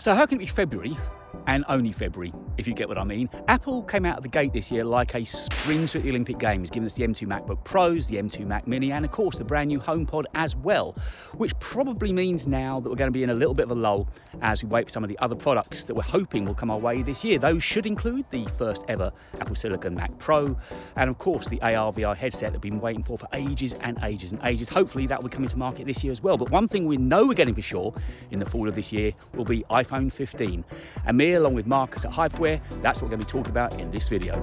So how can it be February and only February, if you get what I mean? Apple came out of the gate this year like a sprinter at the Olympic Games, giving us the M2 MacBook Pros, the M2 Mac Mini, and of course the brand new HomePod as well, which probably means now that we're going to be in a little bit of a lull as we wait for some of the other products that we're hoping will come our way this year. Those should include the first ever Apple Silicon Mac Pro, and of course the AR/VR headset that we've been waiting for ages and ages and ages. Hopefully that will come into market this year as well. But one thing we know we're getting for sure in the fall of this year will be iPhone 15. And me, along with Marcus at Hyperware, that's what we're going to be talking about in this video.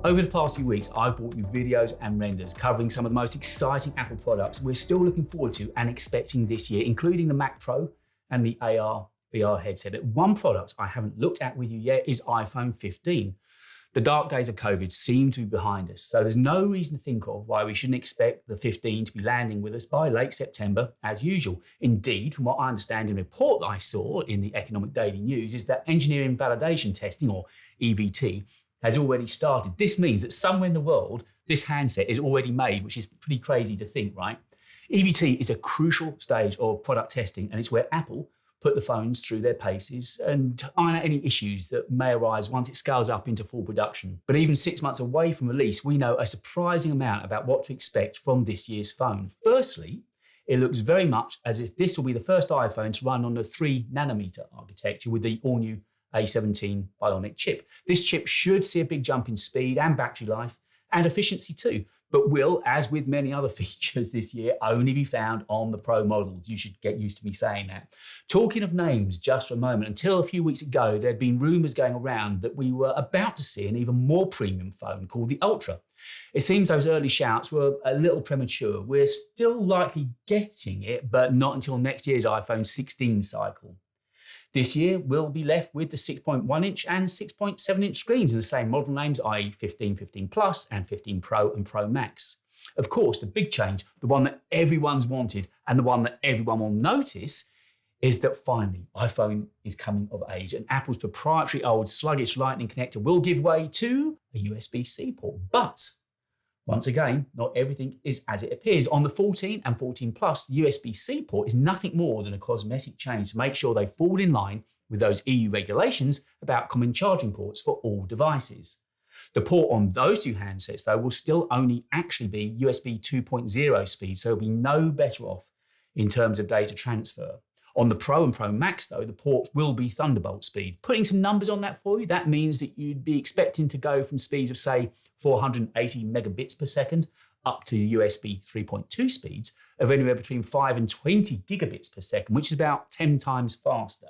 Over the past few weeks, I've brought you videos and renders covering some of the most exciting Apple products we're still looking forward to and expecting this year, including the Mac Pro and the AR/VR headset. But one product I haven't looked at with you yet is iPhone 15. The dark days of COVID seem to be behind us, so there's no reason to think of why we shouldn't expect the 15 to be landing with us by late September as usual. Indeed, from what I understand in a report that I saw in the Economic Daily News, is that engineering validation testing, or EVT, has already started. This means that somewhere in the world, this handset is already made, which is pretty crazy to think, right? EVT is a crucial stage of product testing, and it's where Apple put the phones through their paces and iron out any issues that may arise once it scales up into full production. But even 6 months away from release, we know a surprising amount about what to expect from this year's phone. Firstly, it looks very much as if this will be the first iPhone to run on the 3 nanometer architecture with the all-new A17 Bionic chip. This chip should see a big jump in speed and battery life and efficiency too, but will, as with many other features this year, only be found on the Pro models. You should get used to me saying that. Talking of names just for a moment, until a few weeks ago, there had been rumours going around that we were about to see an even more premium phone called the Ultra. It seems those early shouts were a little premature. We're still likely getting it, but not until next year's iPhone 16 cycle. This year, we'll be left with the 6.1-inch and 6.7-inch screens in the same model names, i.e. 15, 15 Plus, and 15 Pro and Pro Max. Of course, the big change, the one that everyone's wanted and the one that everyone will notice, is that finally iPhone is coming of age and Apple's proprietary old sluggish Lightning connector will give way to a USB-C port. But once again, not everything is as it appears. On the 14 and 14 Plus, the USB-C port is nothing more than a cosmetic change to make sure they fall in line with those EU regulations about common charging ports for all devices. The port on those two handsets, though, will still only actually be USB 2.0 speed, so it'll be no better off in terms of data transfer. On the Pro and Pro Max, though, the ports will be Thunderbolt speed. Putting some numbers on that for you, that means that you'd be expecting to go from speeds of, say, 480 megabits per second up to USB 3.2 speeds of anywhere between 5 and 20 gigabits per second, which is about 10 times faster.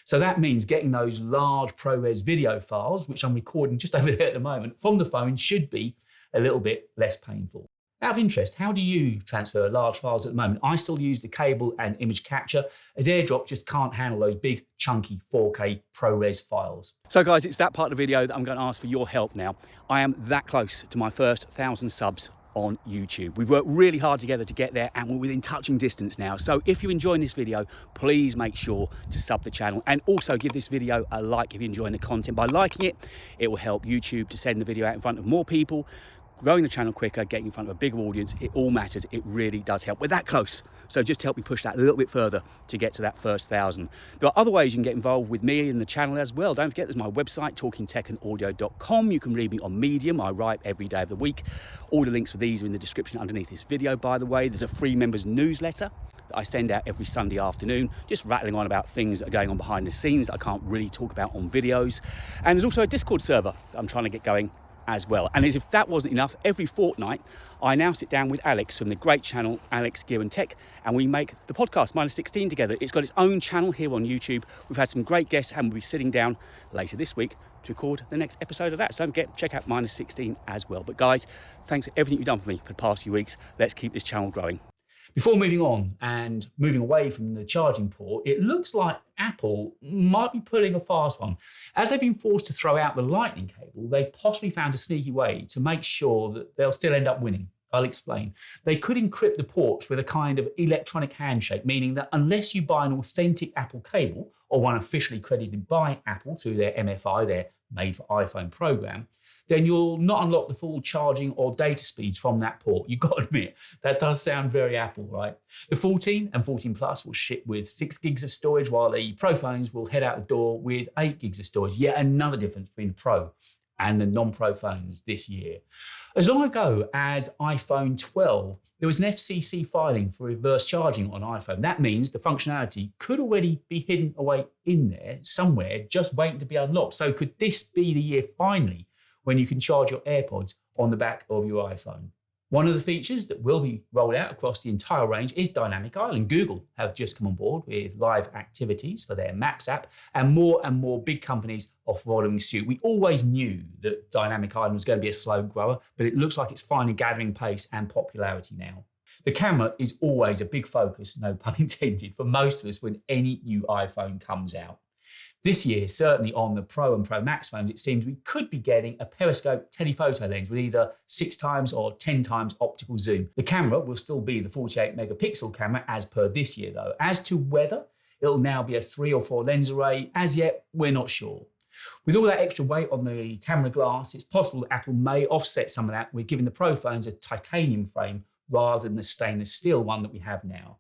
So that means getting those large ProRes video files, which I'm recording just over there at the moment, from the phone should be a little bit less painful. Out of interest, how do you transfer large files at the moment? I still use the cable and image capture, as AirDrop just can't handle those big, chunky 4K ProRes files. So guys, it's that part of the video that I'm going to ask for your help now. I am that close to my first 1,000 subs on YouTube. We've worked really hard together to get there and we're within touching distance now. So if you're enjoying this video, please make sure to sub the channel and also give this video a like if you're enjoying the content. By liking it, it will help YouTube to send the video out in front of more people, growing the channel quicker, getting in front of a bigger audience. It all matters. It really does help. We're that close. So just help me push that a little bit further to get to that first 1,000. There are other ways you can get involved with me and the channel as well. Don't forget, there's my website, talkingtechandaudio.com. You can read me on Medium. I write every day of the week. All the links for these are in the description underneath this video, by the way. There's a free members newsletter that I send out every Sunday afternoon, just rattling on about things that are going on behind the scenes that I can't really talk about on videos. And there's also a Discord server that I'm trying to get going as well. And as if that wasn't enough, every fortnight I now sit down with Alex from the great channel Alex Gear and Tech, and we make the podcast Minus 16 together. It's got its own channel here on YouTube. We've had some great guests and we'll be sitting down later this week to record the next episode of that. So don't forget, check out Minus 16 as well. But guys, thanks for everything you've done for me for the past few weeks. Let's keep this channel growing. Before moving on and moving away from the charging port, it looks like Apple might be pulling a fast one. As they've been forced to throw out the Lightning cable, they've possibly found a sneaky way to make sure that they'll still end up winning I'll explain. They could encrypt the ports with a kind of electronic handshake, meaning that unless you buy an authentic Apple cable or one officially credited by Apple through their MFI, their Made for iPhone program, then you'll not unlock the full charging or data speeds from that port. You've got to admit, that does sound very Apple, right? The 14 and 14 Plus will ship with 6 gigs of storage, while the Pro phones will head out the door with 8 gigs of storage. Yet another difference between the Pro and the non-Pro phones this year. As long ago as iPhone 12, there was an FCC filing for reverse charging on iPhone. That means the functionality could already be hidden away in there somewhere, just waiting to be unlocked. So could this be the year finally when you can charge your AirPods on the back of your iPhone? One of the features that will be rolled out across the entire range is Dynamic Island. Google have just come on board with live activities for their Maps app, and more big companies are following suit. We always knew that Dynamic Island was going to be a slow grower, but it looks like it's finally gathering pace and popularity now. The camera is always a big focus, no pun intended, for most of us when any new iPhone comes out. This year, certainly on the Pro and Pro Max phones, it seems we could be getting a periscope telephoto lens with either 6 times or 10 times optical zoom. The camera will still be the 48 megapixel camera as per this year though. As to whether it'll now be a 3 or 4 lens array, as yet, we're not sure. With all that extra weight on the camera glass, it's possible that Apple may offset some of that with giving the Pro phones a titanium frame rather than the stainless steel one that we have now.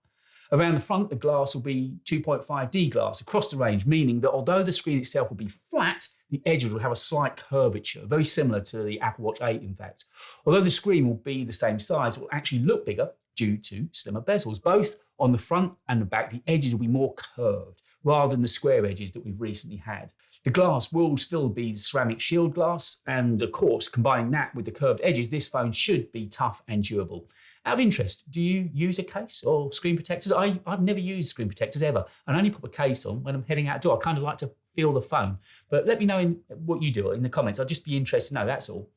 Around the front, the glass will be 2.5D glass across the range, meaning that although the screen itself will be flat, the edges will have a slight curvature, very similar to the Apple Watch 8, in fact. Although the screen will be the same size, it will actually look bigger due to slimmer bezels. Both on the front and the back, the edges will be more curved rather than the square edges that we've recently had. The glass will still be ceramic shield glass, and of course, combining that with the curved edges, this phone should be tough and durable. Out of interest, do you use a case or screen protectors? I've never used screen protectors ever. I only put a case on when I'm heading out the door. I kind of like to feel the phone. But let me know what you do in the comments. I'd just be interested to know, that's all.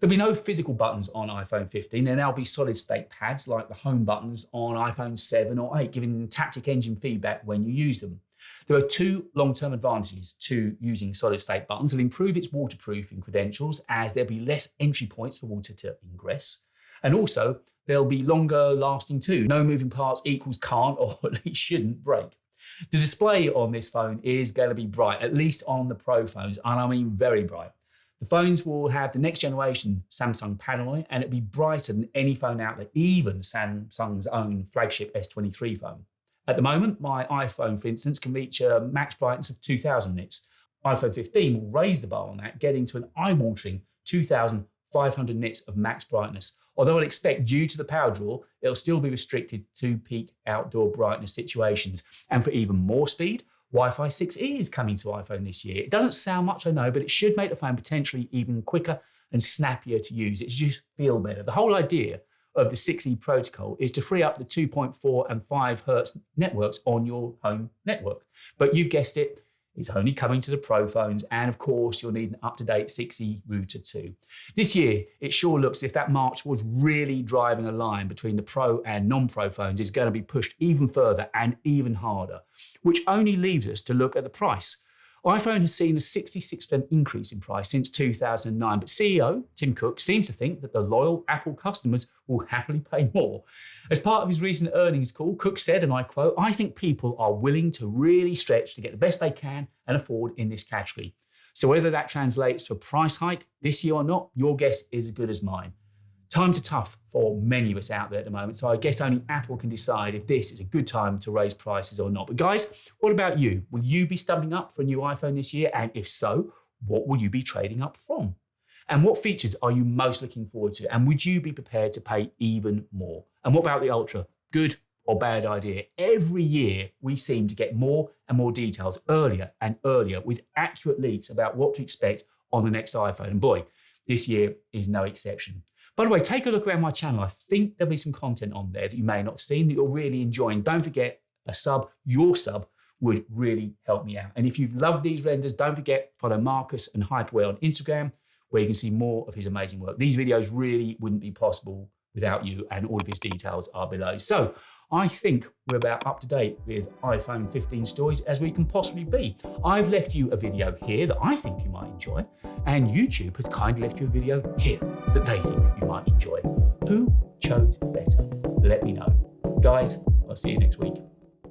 There'll be no physical buttons on iPhone 15. There'll be solid state pads like the home buttons on iPhone 7 or 8, giving Taptic Engine feedback when you use them. There are 2 long-term advantages to using solid state buttons. It'll improve its waterproofing credentials as there'll be less entry points for water to ingress. And also, they'll be longer lasting too. No moving parts equals can't, or at least shouldn't, break. The display on this phone is going to be bright, at least on the Pro phones, and I mean very bright. The phones will have the next generation Samsung panel, and it'll be brighter than any phone out there, even Samsung's own flagship S23 phone. At the moment, my iPhone, for instance, can reach a max brightness of 2000 nits. iPhone 15 will raise the bar on that, getting to an eye-watering 2500 nits of max brightness. Although I'd expect, due to the power draw, it'll still be restricted to peak outdoor brightness situations. And for even more speed, Wi-Fi 6E is coming to iPhone this year. It doesn't sound much, I know, but it should make the phone potentially even quicker and snappier to use. It should just feel better. The whole idea of the 6E protocol is to free up the 2.4 and 5 Hertz networks on your home network. But you've guessed it, it's only coming to the Pro phones, and of course you'll need an up-to-date 6E router too. This year, it sure looks as if that march towards really driving a line between the Pro and non-Pro phones is going to be pushed even further and even harder, which only leaves us to look at the price. iPhone has seen a 66% increase in price since 2009, but CEO Tim Cook seems to think that the loyal Apple customers will happily pay more. As part of his recent earnings call, Cook said, and I quote, "I think people are willing to really stretch to get the best they can and afford in this category. So whether that translates to a price hike this year or not, your guess is as good as mine." Times are tough for many of us out there at the moment, so I guess only Apple can decide if this is a good time to raise prices or not. But guys, what about you? Will you be stumbling up for a new iPhone this year? And if so, what will you be trading up from? And what features are you most looking forward to? And would you be prepared to pay even more? And what about the Ultra? Good or bad idea? Every year, we seem to get more and more details earlier and earlier with accurate leaks about what to expect on the next iPhone. And boy, this year is no exception. By the way, take a look around my channel. I think there'll be some content on there that you may not have seen that you're really enjoying. Don't forget, your sub would really help me out. And if you've loved these renders, don't forget, follow Marcus and Hyperware on Instagram, where you can see more of his amazing work. These videos really wouldn't be possible without you, and all of his details are below. So I think we're about up to date with iPhone 15 stories as we can possibly be. I've left you a video here that I think you might enjoy, and YouTube has kindly left you a video here that they think you might enjoy. Who chose better? Let me know. Guys, I'll see you next week.